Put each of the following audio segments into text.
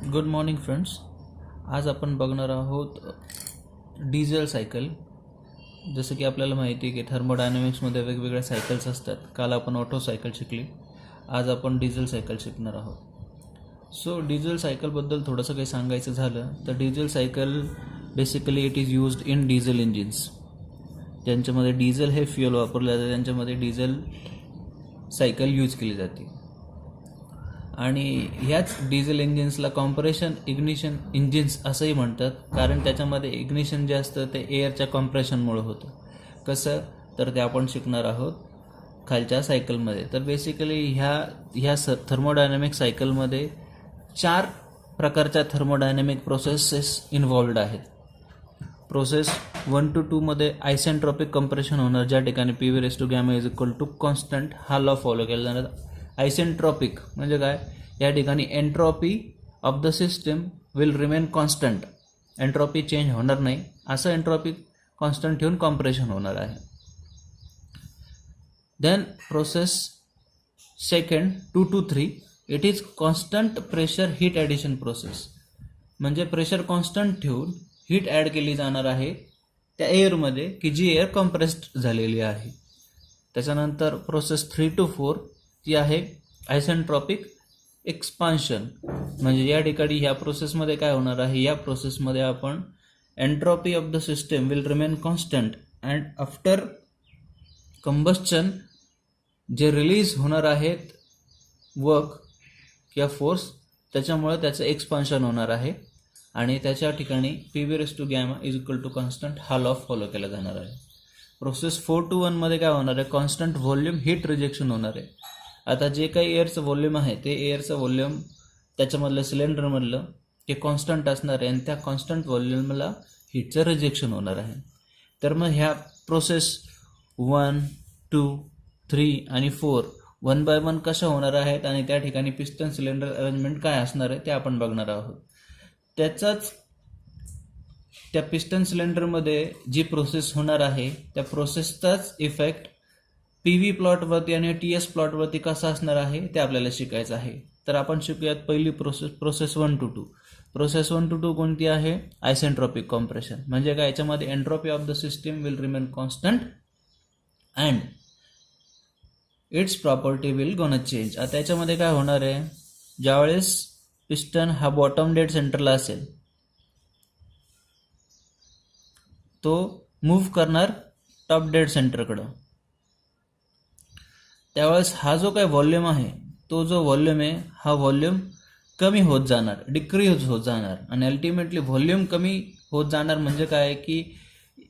Good morning friends. आज आपण बघणार आहोत डिझेल सायकल. जसं की आपल्याला माहिती आहे की थर्मोडायनॅमिक्समध्ये वेगवेगळ्या सायकल्स असतात. काल आपण ऑटो सायकल शिकली, आज आपण डिझेल सायकल शिकणार आहोत. सो डिझेल सायकलबद्दल थोडंसं काही सांगायचं झालं तर diesel cycle basically it is used in diesel engines. ज्यांच्यामध्ये डिझेल हे फ्युएल वापरलं जातं त्यांच्यामध्ये डिझेल सायकल यूज केली जाते. आणि ह्याच डिझेल इंजिन्सला कॉम्प्रेशन इग्निशन इंजिन्स असंही म्हणतात, कारण त्याच्यामध्ये इग्निशन जे असतं ते एअरच्या कॉम्प्रेशनमुळे होतं. कसं तर ते आपण शिकणार आहोत खालच्या सायकलमध्ये. तर बेसिकली ह्या थर्मोडायनॅमिक सायकलमध्ये 4 प्रकारच्या थर्मोडायनॅमिक प्रोसेसेस इन्व्हॉल्वड आहेत. प्रोसेस 1 to 2 मध्ये आयसेंट्रॉपिक कम्प्रेशन होणार, ज्या ठिकाणी PV⁻⁴ कॉन्स्टंट हा लॉ फॉलो केला जाणार. आयसेंट्रॉपिक म्हणजे काय, या ठिकाणी entropy of the system will remain constant, entropy change होणार नाही, असं एंट्रॉपी कॉन्स्टंट ठेवून कॉम्प्रेशन होणार आहे. Then process second 2 to 3 it is constant pressure heat addition process. म्हणजे प्रेशर कॉन्स्टंट ठेवून हीट ॲड केली जाणार आहे त्या एअरमध्ये की जी एअर कॉम्प्रेस्ड झालेली आहे. त्याच्यानंतर प्रोसेस 3 to 4 ती आहे आयसेंट्रॉपिक एक्सपान्शन. म्हणजे या ठिकाणी ह्या प्रोसेसमध्ये काय होणार आहे, या प्रोसेसमध्ये आपण entropy of the system will remain constant and after combustion जे रिलीज होणार आहेत वर्क किंवा फोर्स, त्याच्यामुळे त्याचं एक्सपान्शन होणार आहे आणि त्याच्या ठिकाणी PV⁻⁴ कॉन्स्टंट हा लॉ फॉलो केला जाणार आहे. प्रोसेस 4 to 1 मध्ये काय होणार आहे, कॉन्स्टंट व्हॉल्यूम हीट रिजेक्शन होणार आहे. आता जे काही एअरचं व्हॉल्यूम आहे ते एअरचं व्हॉल्यूम त्याच्यामधलं सिलेंडरमधलं ते कॉन्स्टंट असणार आहे आणि त्या कॉन्स्टंट व्हॉल्यूमला हीटचं रिजेक्शन होणार आहे. तर मग ह्या प्रोसेस 1, 2, 3 आणि 4 1 by 1 कशा होणार आहेत आणि त्या ठिकाणी पिस्टन सिलेंडर अरेंजमेंट काय असणार आहे ते आपण बघणार आहोत. त्याचाच त्या पिस्टन सिलेंडरमध्ये जी प्रोसेस होणार आहे त्या प्रोसेसचाच इफेक्ट PV प्लॉटवरती आणि TS प्लॉटवरती कसा असणार आहे ते आपल्याला शिकायचं आहे. तर आपण शिकूयात पहिली प्रोसेस 1 to 2. प्रोसेस 1 to 2 कोणती आहे, आयसेंट्रॉपिक कॉम्प्रेशन. म्हणजे काय, याच्यामध्ये entropy of the system will remain constant and it's property will gonna change. आता याच्यामध्ये काय होणार आहे, ज्यावेळेस पिस्टन हा बॉटम डेड सेंटरला असेल तो मूव्ह करणार टॉप डेड सेंटरकडं. त्यावेळेस हा जो काही व्हॉल्यूम आहे तो जो व्हॉल्यूम आहे हा व्हॉल्यूम कमी होत जाणार, डिक्रीज होत जाणार आणि अल्टिमेटली व्हॉल्यूम कमी होत जाणार. म्हणजे काय की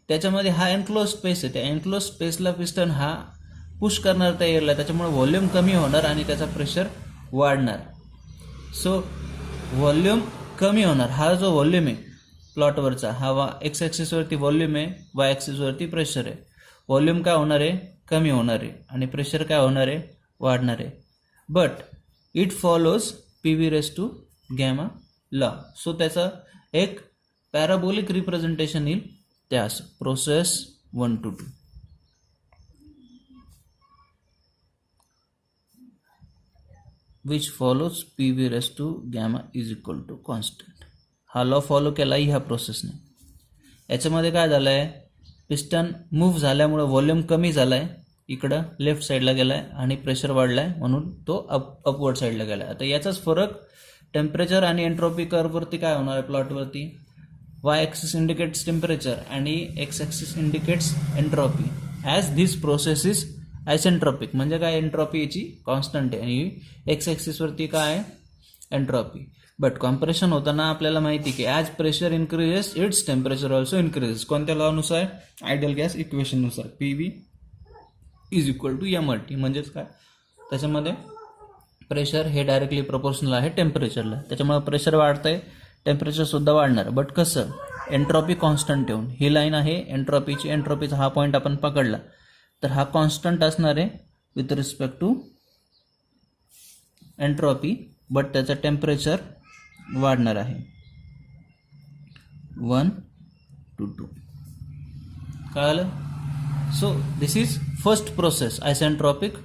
त्याच्यामध्ये हा एनक्लोज स्पेस आहे, त्या एनक्लोज स्पेसला पिस्टन हा पुश करणार त्या एअरला, त्याच्यामुळे व्हॉल्यूम कमी होणार आणि त्याचा प्रेशर वाढणार. सो व्हॉल्यूम कमी होणार. हा जो व्हॉल्यूम आहे प्लॉटवरचा हा एक्स ॲक्सिसवरती व्हॉल्यूम आहे, वाय ॲक्सिसवरती प्रेशर आहे. व्हॉल्यूम काय होणार आहे, कमी होणार आहे आणि प्रेशर काय होणार आहे, वाढणार आहे. But it follows PV⁻⁴ law. So त्याचा एक पॅराबोलिक रिप्रेझेंटेशन येईल त्यास process 1 to 2. Which follows PV⁻⁴ constant. हा लॉ फॉलो केलाही ह्या प्रोसेसने. याच्यामध्ये काय झालं आहे, पिस्टन मूव्ह झाल्यामुळे व्हॉल्यूम कमी झाला आहे, इकडं लेफ्ट साईडला गेला आहे आणि प्रेशर वाढला आहे म्हणून तो अपवर्ड साईडला गेला आहे. आता याचाच फरक टेम्परेचर आणि एंट्रॉपी कर्ववरती काय होणार आहे, प्लॉटवरती वाय ॲक्सिस इंडिकेट्स टेम्परेचर आणि X axis indicates entropy. As this process is isentropic म्हणजे काय, एंट्रॉपी याची कॉन्स्टंट आहे आणि एक्स ॲक्सिसवरती काय आहे, एंट्रॉपी. बट कॉम्प्रेशन होताना आपल्याला माहिती की as pressure increases its temperature also increases. कोणत्या लॉनुसार, आयडियल गॅस इक्वेशननुसार. PV=mRT. म्हणजेच काय, त्याच्यामध्ये प्रेशर हे डायरेक्टली प्रोपोर्शनल आहे टेम्परेचरला, त्याच्यामुळे प्रेशर वाढतंय, टेम्परेचरसुद्धा वाढणार. बट कसं, एंट्रॉपी कॉन्स्टंट ठेवून. ही लाईन आहे एंट्रॉपीची, एंट्रॉपीचा हा पॉईंट आपण पकडला तर हा कॉन्स्टंट असणार आहे with respect to entropy, but त्याचं टेम्परेचर वाढणार आहे. 1 2 कळलं. So this is first process isentropic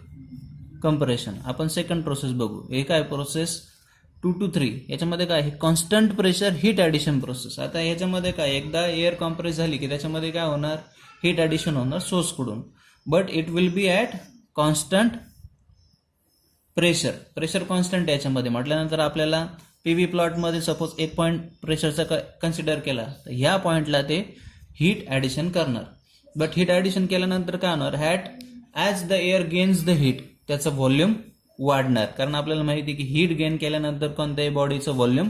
compression. आपण सेकंड प्रोसेस बघू. हे काय प्रोसेस 2 to 3, याच्यामध्ये काय आहे constant pressure heat addition process. आता याच्यामध्ये काय एकदा एअर कॉम्प्रेस झाली की त्याच्यामध्ये काय होणार हीट ॲडिशन होणार सोर्सकडून, but it will be at constant pressure constant याच्यामध्ये म्हटल्यानंतर आपल्याला PV प्लॉटमध्ये सपोज एक पॉईंट प्रेशरचा कन्सिडर केला तर ह्या पॉईंटला ते हीट ॲडिशन करणार. बट हीट ॲडिशन केल्यानंतर काय होणार as the air gains the heat त्याचं व्हॉल्यूम वाढणार, कारण आपल्याला माहिती आहे की हीट गेन केल्यानंतर कोणत्याही बॉडीचं व्हॉल्यूम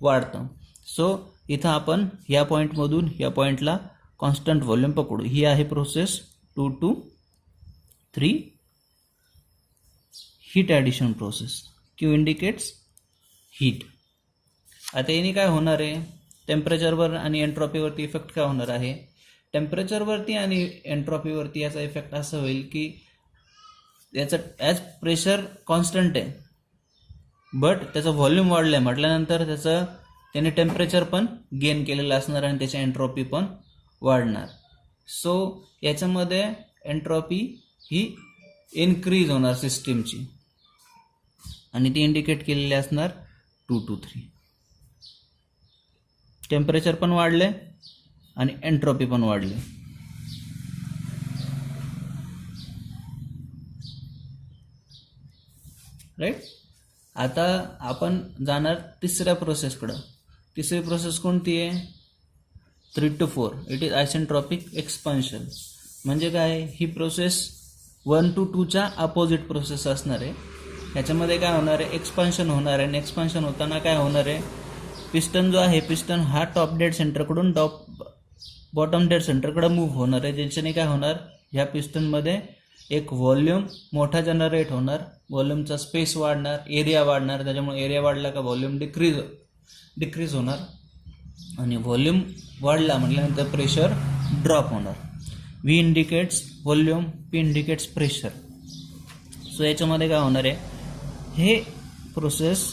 वाढतं. सो इथं आपण या पॉईंटमधून या पॉईंटला कॉन्स्टंट व्हॉल्यूम पकडू. ही आहे process 2 to 3 heat addition process. Q indicates heat. आता याने काय होणार आहे टेम्परेचरवर आणि एंट्रॉपीवरती इफेक्ट काय होणार आहे. टेम्परेचरवरती आणि एंट्रॉपीवरती याचा इफेक्ट असं होईल की याचं ॲज प्रेशर कॉन्स्टंट आहे बट त्याचं व्हॉल्यूम वाढलं आहे म्हटल्यानंतर त्याने टेम्परेचर पण गेन केलेलं असणार आणि त्याची एंट्रॉपी पण वाढणार. सो याच्यामध्ये एंट्रॉपी ही इन्क्रीज होणार सिस्टीमची आणि ती इंडिकेट केलेली असणार 2 to 3. टेम्परेचर पण वाढले आणि एंट्रॉपी पण वाढली. राईट. आता आपण जाणार तिसऱ्या प्रोसेसकडं. तिसरी प्रोसेस कोणती आहे 3 to 4. It is isentropic expansion. म्हणजे काय ही प्रोसेस 1 to 2च्या अपोजिट प्रोसेस असणार आहे. ह्याच्यामध्ये काय होणार आहे एक्सपान्शन होणार आहे आणि एक्सपान्शन होताना काय होणार आहे पिस्टन जो आहे पिस्टन हा टॉप डेड सेंटरकडून बॉटम डेड सेंटरकडे मूव्ह होणार आहे, ज्याच्याने काय होणार ह्या पिस्टनमध्ये एक व्हॉल्यूम मोठा जनरेट होणार, व्हॉल्यूमचा स्पेस वाढणार, एरिया वाढणार. त्याच्यामुळे एरिया वाढला का व्हॉल्यूम डिक्रीज होणार आणि व्हॉल्यूम वाढला म्हटल्यानंतर प्रेशर ड्रॉप होणार. V indicates volume, P indicates pressure. So याच्यामध्ये काय होणार आहे हे प्रोसेस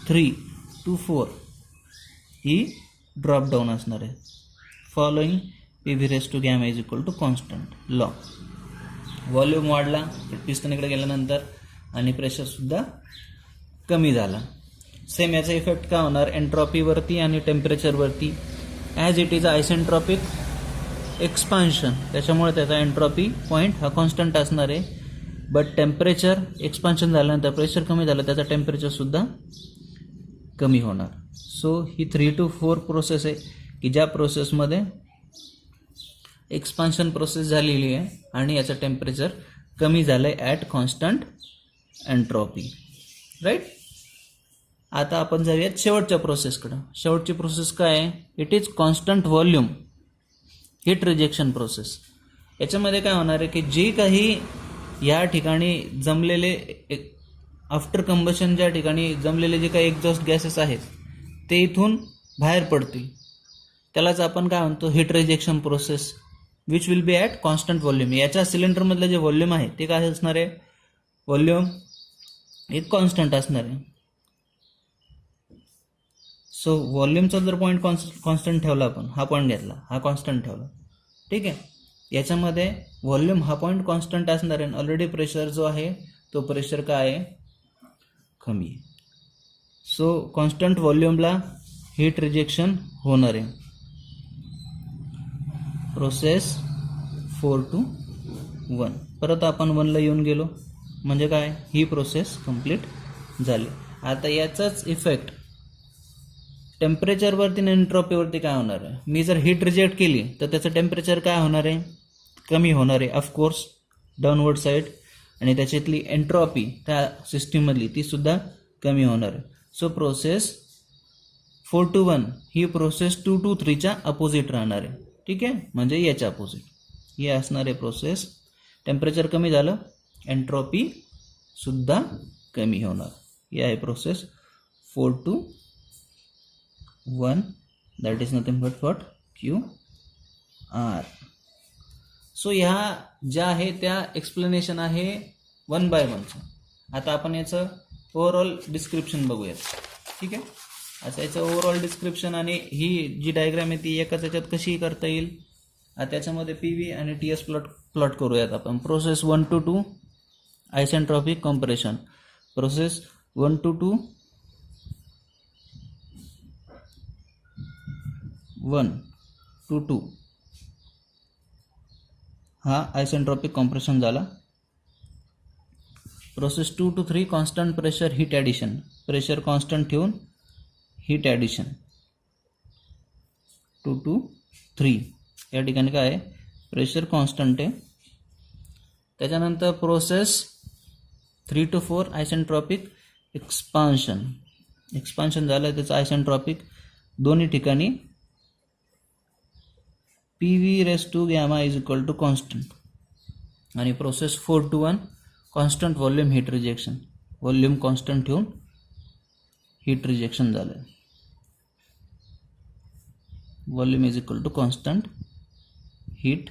3 to 4 ही ड्रॉप डाऊन असणार आहे following PV raise to gamma is equal to constant law. Volume वाढला पिस्टन इकडे गेल्यानंतर आणि प्रेशरसुद्धा कमी झाला. सेम याचा इफेक्ट काय होणार एंट्रॉपीवरती आणि टेम्परेचरवरती. As it is isentropic expansion त्याच्यामुळे त्याचा एंट्रॉपी पॉईंट हा कॉन्स्टंट असणार आहे. बट टेम्परेचर एक्सपान्शन झाल्यानंतर प्रेशर कमी झालं त्याचा टेम्परेचरसुद्धा कमी होणार. सो ही 3 to 4 प्रोसेस आहे की ज्या प्रोसेसमध्ये एक्सपान्शन प्रोसेस झालेली आहे आणि याचं टेम्परेचर कमी झालं आहे ॲट कॉन्स्टंट एंट्रॉपी. राईट. आता आपण जाऊयात शेवटच्या प्रोसेसकडं. शेवटची प्रोसेस काय आहे it is constant volume heat rejection process. याच्यामध्ये काय होणार आहे की जे काही या ठिकाणी जमलेले आफ्टर कंबशन ज्या ठिकाणी जमलेले जे काही एक्झॉस्ट गॅसेस आहेत ते इथून बाहेर पडतील त्यालाच आपण काय म्हणतो heat rejection process which will be at constant volume. याच्या सिलेंडरमधलं जे व्हॉल्यूम आहे ते काय असणार आहे व्हॉल्यूम एक कॉन्स्टंट असणार आहे. सो व्हॉल्यूमचा जर पॉईंट कॉन्स्टंट ठेवला आपण हा पॉईंट घेतला हा कॉन्स्टंट ठेवला ठीक आहे. याच्यामध्ये व्हॉल्यूम हा पॉईंट कॉन्स्टंट असणार आहे. ऑलरेडी प्रेशर जो आहे तो प्रेशर काय आहे कमी आहे. सो कॉन्स्टंट व्हॉल्यूमला हीट रिजेक्शन होणार आहे. Process 4 to 1. परत आपण 1ला येऊन गेलो म्हणजे काय ही प्रोसेस कंप्लीट झाली. आता याचाच इफेक्ट टेम्परेचरवरती आणि एंट्रॉपीवरती काय होणार आहे. मी जर हीट रिजेक्ट केली तर त्याचं टेम्परेचर काय होणार आहे कमी होणार आहे ऑफकोर्स डाऊनवर्ड साईड आणि त्याच्यातली एंट्रॉपी त्या सिस्टीममधली तीसुद्धा कमी होणार आहे. सो प्रोसेस 4 to 1 ही प्रोसेस 2 to 3च्या अपोजिट राहणार आहे. ठीक आहे म्हणजे याच्या अपोजिट हे असणार आहे प्रोसेस. टेम्परेचर कमी झालं एंट्रॉपी सुद्धा कमी होणार. ही आहे process 4 to 1 that is nothing but what QR. So ह्या ज्या आहे त्या एक्सप्लेनेशन आहे 1 by 1चं. आता आपण याचं ओव्हरऑल डिस्क्रिप्शन बघूयात. ठीक आहे. आता याचं ओव्हरऑल डिस्क्रिप्शन आणि ही जी डायग्राम आहे ती एकाच याच्यात कशी करता येईल. त्याच्यामध्ये PV आणि TS प्लॉट करूयात आपण. Process 1 to 2 isentropic compression. Process 1 to 2 1 to 2 हा आयसेंट्रॉपिक कॉम्प्रेशन झाला. Process 2 to 3 constant pressure heat addition. Pressure constant ठेवून हीट ॲडिशन. 2 to 3 या ठिकाणी काय आहे, प्रेशर कॉन्स्टंट आहे. त्याच्यानंतर process 3 to 4 isentropic expansion. Expansion झालं त्याचं आयसेंट्रॉपिक दोन्ही ठिकाणी PV⁻γ is equal to constant. आणि process 4 to 1 constant volume heat rejection. Volume constant ठेवून हीट रिजेक्शन झालं. Volume is equal to constant heat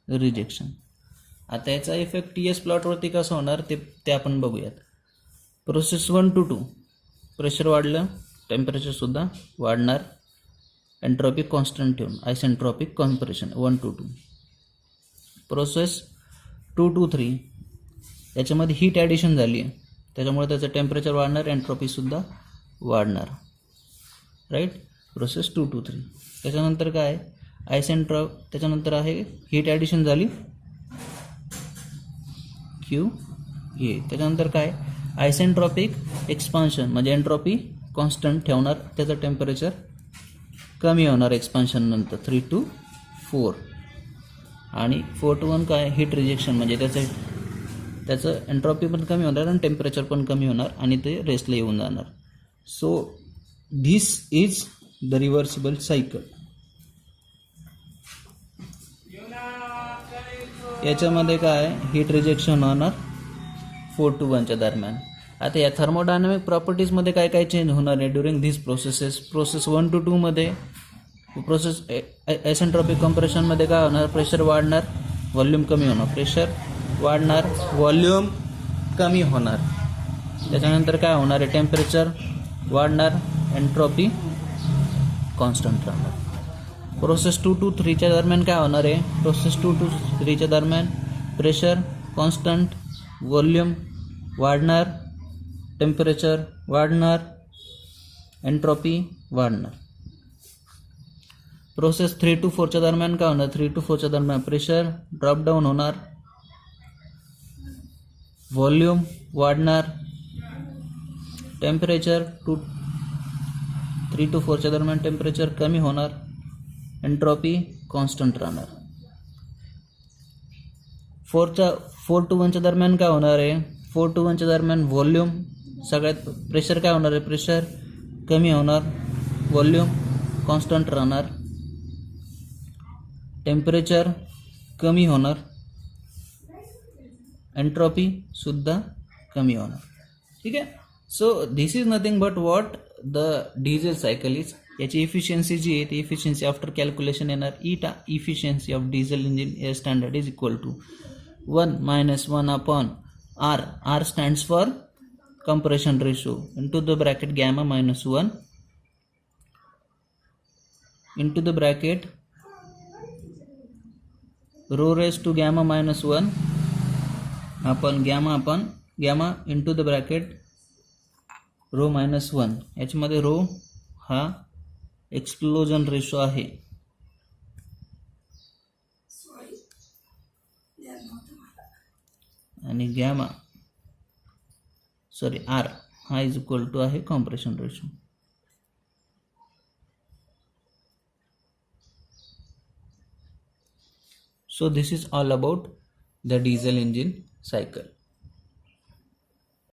rejection. आता याचा इफेक्ट TS प्लॉटवरती कसा होणार ते आपण बघूयात. प्रोसेस 1 to 2 प्रेशर वाढलं, टेम्परेचरसुद्धा वाढणार. एंट्रॉपी कॉन्स्टंट ठेवून isentropic compression 1 to 2. Process 2 to 3 याच्यामध्ये हीट ॲडिशन झाली आहे, त्याच्यामुळे त्याचं टेम्परेचर वाढणार, एंट्रॉपीसुद्धा वाढणार. राईट. Process 2 to 3. त्याच्यानंतर काय त्याच्यानंतर आहे हीट ॲडिशन झाली QA. त्याच्यानंतर काय आयसेंट्रॉपिक एक्सपान्शन म्हणजे एंट्रॉपी कॉन्स्टंट ठेवणार, त्याचं टेम्परेचर कमी होणार एक्सपान्शन नंतर 3 to 4. आणि 4 to 1 काय हीट रिजेक्शन म्हणजे त्याचं एंट्रॉपी पण कमी होणार आणि टेम्परेचर पण कमी होणार आणि ते रेस्टला येऊन जाणार. So this is the reversible cycle. याच्यामध्ये काय हीट रिजेक्शन होणार 4 to 1च्या दरम्यान. आता या थर्मोडायनामिक प्रॉपर्टीजमध्ये काय काय चेंज होणार आहे during this processes. Process 1 to 2 मध्ये प्रोसेस आयसेंट्रॉपिक कॉम्प्रेशनमध्ये काय होणार, प्रेशर वाढणार, व्हॉल्यूम कमी होणार. प्रेशर वाढणार, व्हॉल्यूम कमी होणार. त्याच्यानंतर काय होणार आहे, टेम्परेचर वाढणार, एंट्रॉपी कॉन्स्टंट राहणार. प्रोसेस 2 to 3च्या दरम्यान काय होणार आहे, प्रोसेस 2 to 3च्या दरम्यान प्रेशर कॉन्स्टंट, व्हॉल्यूम वाढणार, टेम्परेचर वाढणार, एंट्रॉपी वाढणार. प्रोसेस 3 to 4च्या दरम्यान काय होणार, 3 to 4च्या दरम्यान प्रेशर ड्रॉप डाऊन होणार, व्हॉल्यूम वाढणार, टेम्परेचर 3 to 4च्या दरम्यान टेम्परेचर कमी होणार, एंट्रॉपी कॉन्स्टंट राहणार. 4 to 1च्या दरम्यान काय होणार आहे, 4 to 1च्या दरम्यान व्हॉल्यूम सगळ्यात प्रेशर काय होणार आहे, प्रेशर कमी होणार, व्हॉल्यूम कॉन्स्टंट राहणार, टेम्परेचर कमी होणार, एंट्रॉपी सुद्धा कमी होणार. ठीक आहे. So this is nothing but what the diesel cycle is. याची इफिशियन्सी जी आहे ती इफिशियन्सी आफ्टर कॅल्क्युलेशन येणार eta efficiency of diesel engine air standard is equal to 1 - 1 upon R. R stands for compression ratio into the bracket gamma minus 1 into the bracket rho raised to gamma minus 1 upon gamma into the bracket rho minus 1. याच्यामध्ये row हा explosion ratio आहे आणि R हा is equal to आहे compression ratio. So this is all about the diesel engine cycle.